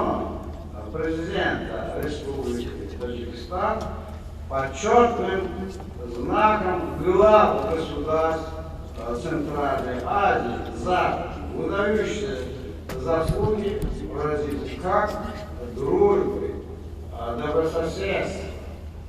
тоном президента Республики Таджикистан почетным знаком глав государств Центральной Азии за выдающиеся заслуги выразить как дружбы, добрососедства,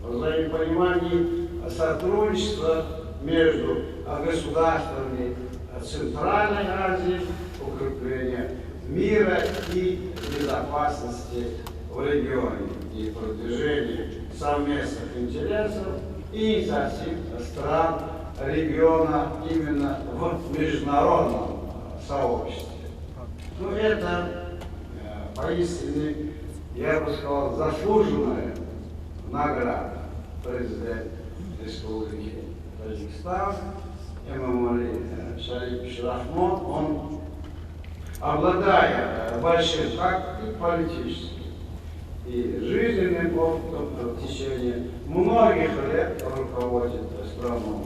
взаимопонимания, сотрудничества между государствами Центральной Азии, укрепление мира и безопасности в регионе и продвижение совместных интересов и инициатив стран региона именно в международном сообществе. Ну, это поистине, я бы сказал, заслуженная награда президента Республики Таджикистан Эмомали Шарипович Рахмон. Он, обладая большим как и политическим, и жизненным опытом в течение многих лет руководит страной,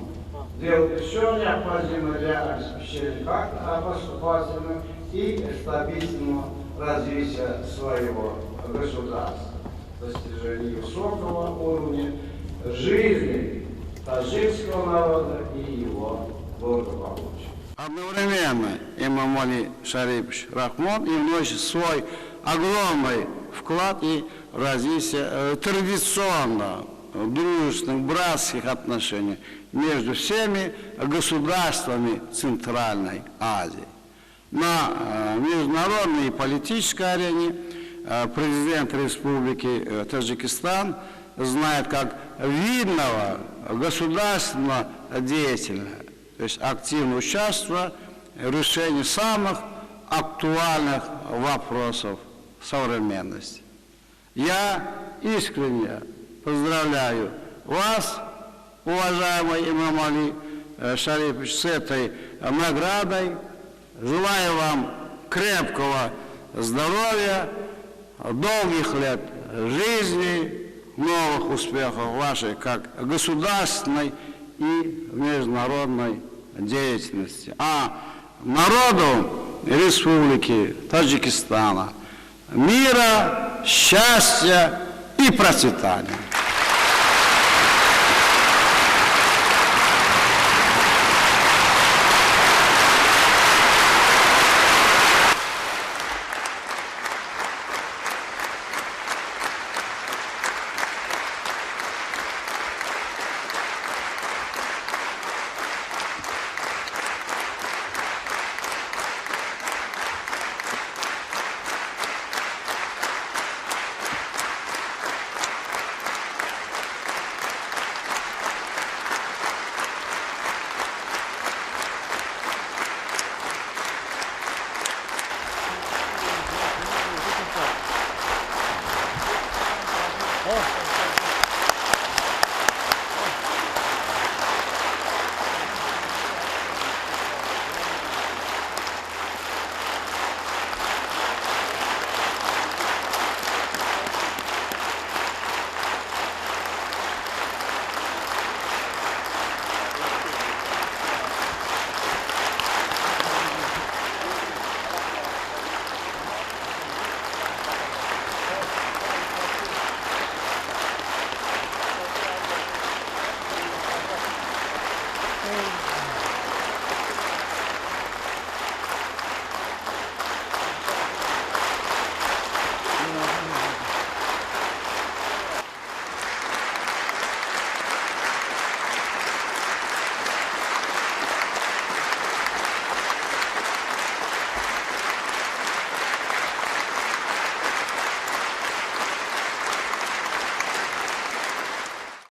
делает все необходимое для обеспечения как поступательного и стабильного развития своего государства, достижения высокого уровня жизни таджикского народа и его благополучия. Одновременно Эмомали Шарипович Рахмон и вносит свой огромный вклад и развитие традиционно дружественных, братских отношений между всеми государствами Центральной Азии. На международной и политической арене президент Республики Таджикистан знает как видного государственного деятеля, то есть активно участвуя в решении самых актуальных вопросов современности. Я искренне поздравляю вас, уважаемый Эмомали Шарипович, с этой наградой. Желаю вам крепкого здоровья, долгих лет жизни, новых успехов вашей как государственной и международной деятельности. А народу Республики Таджикистана мира, счастья и процветания.